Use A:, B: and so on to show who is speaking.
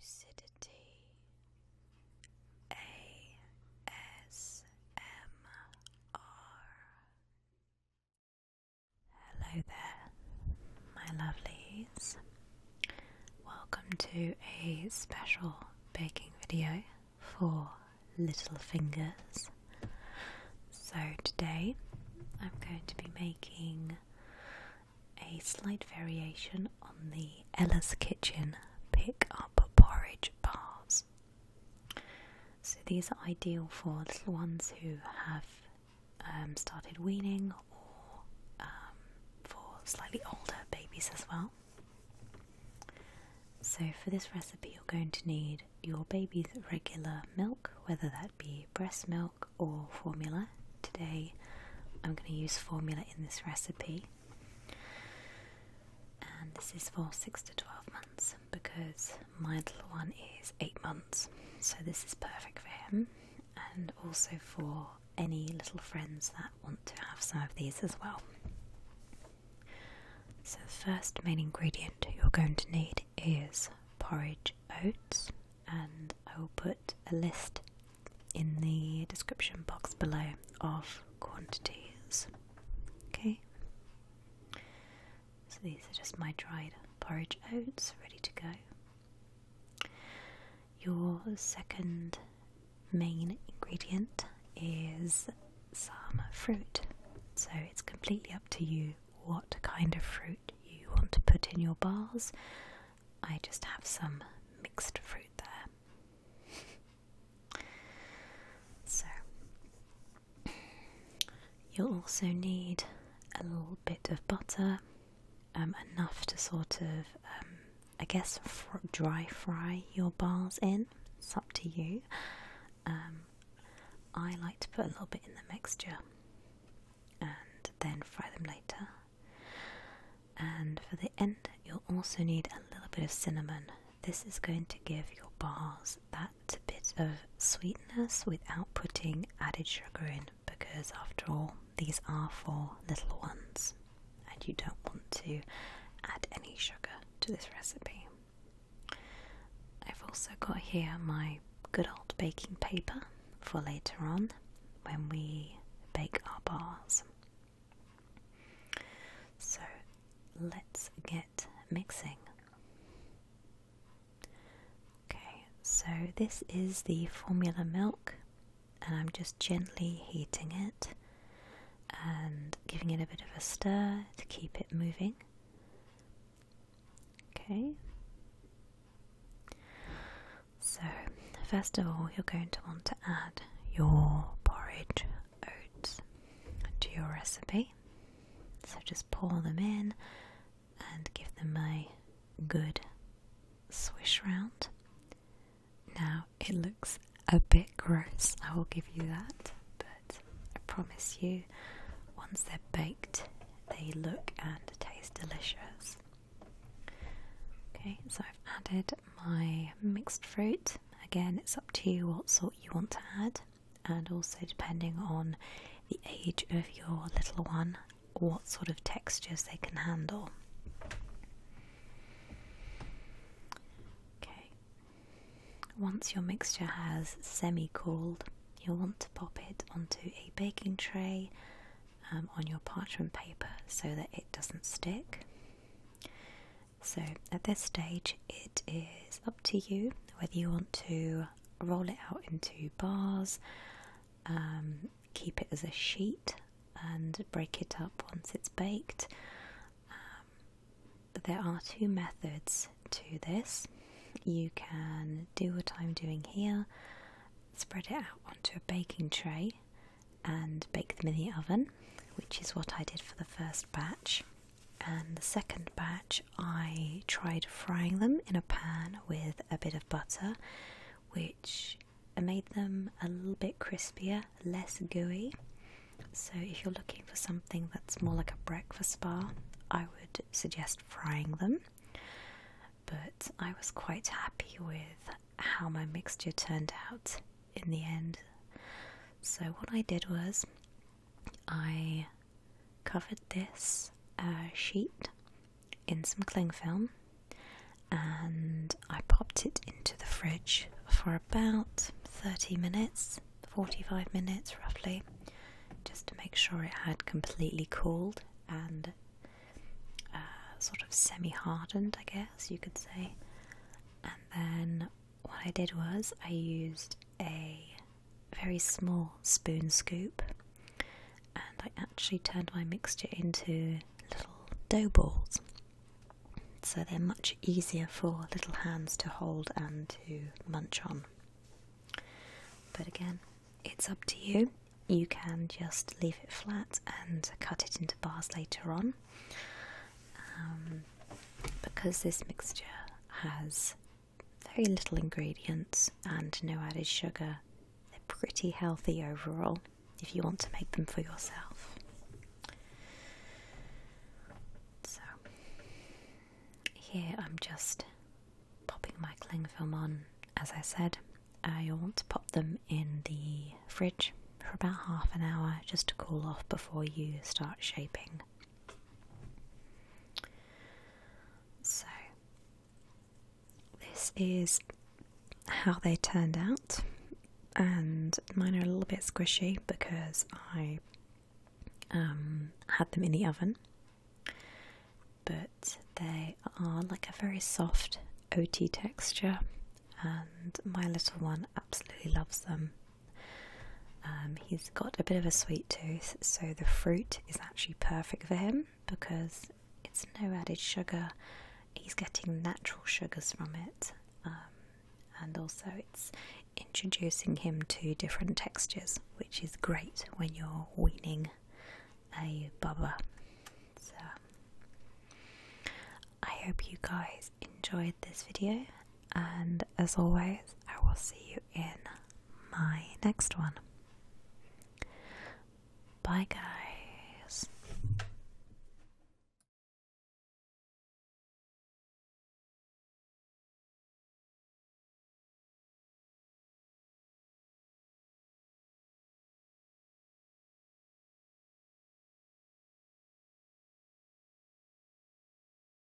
A: LadyLucidity ASMR. Hello there, my lovelies. Welcome to a special baking video for little fingers. So today I'm going to be making a slight variation on the Ella's Kitchen pick up porridge bars. So these are ideal for little ones who have started weaning, or for slightly older babies as well. So for this recipe you're going to need your baby's regular milk, whether that be breast milk or formula. Today I'm going to use formula in this recipe. And this is for 6 to 12 months because my little one is 8 months, so this is perfect for him, and also for any little friends that want to have some of these as well. So the first main ingredient you're going to need is porridge oats, and I will put a list in the description box below of quantities. Okay. So these are just my dried porridge oats ready to go. Your second main ingredient is some fruit. So it's completely up to you what kind of fruit you want to put in your bars. I just have some mixed fruit there. So you'll also need a little bit of butter. Enough to sort of, I guess, dry fry your bars in. It's up to you. I like to put a little bit in the mixture and then fry them later. And for the end, you'll also need a little bit of cinnamon. This is going to give your bars that bit of sweetness without putting added sugar in, because after all, these are for little ones. You don't want to add any sugar to this recipe. I've also got here my good old baking paper for later on when we bake our bars. So let's get mixing. Okay, so this is the formula milk, and I'm just gently heating it and giving it a bit of a stir to keep it moving. Okay. So, first of all, you're going to want to add your porridge oats to your recipe. So just pour them in and give them a good swish round. Now, it looks a bit gross, I will give you that, but I promise you, once they're baked, they look and taste delicious. Okay, so I've added my mixed fruit. Again, it's up to you what sort you want to add, and also depending on the age of your little one, what sort of textures they can handle. Okay, once your mixture has semi-cooled, you'll want to pop it onto a baking tray on your parchment paper so that it doesn't stick. So at this stage it is up to you whether you want to roll it out into bars, keep it as a sheet and break it up once it's baked. There are two methods to this. You can do what I'm doing here, spread it out onto a baking tray and bake them in the oven, which is what I did for the first batch. And the second batch I tried frying them in a pan with a bit of butter, which made them a little bit crispier, less gooey. So if you're looking for something that's more like a breakfast bar, I would suggest frying them. But I was quite happy with how my mixture turned out in the end. So what I did was I covered this sheet in some cling film and I popped it into the fridge for about 30 minutes, 45 minutes roughly, just to make sure it had completely cooled and sort of semi-hardened, I guess you could say. And then what I did was I used a very small spoon scoop, and I actually turned my mixture into little dough balls, so they're much easier for little hands to hold and to munch on. But again, it's up to you. You can just leave it flat and cut it into bars later on. Because this mixture has very little ingredients and no added sugar, they're pretty healthy overall if you want to make them for yourself. So here I'm just popping my cling film on. As I said, I want to pop them in the fridge for about half an hour just to cool off before you start shaping. So this is how they turned out, and mine are a little bit squishy because I had them in the oven, but they are like a very soft oaty texture, and my little one absolutely loves them. He's got a bit of a sweet tooth, so the fruit is actually perfect for him because it's no added sugar. He's getting natural sugars from it, and also it's introducing him to different textures, which is great when you're weaning a bubba. So I hope you guys enjoyed this video, and as always, I will see you in my next one. Bye guys.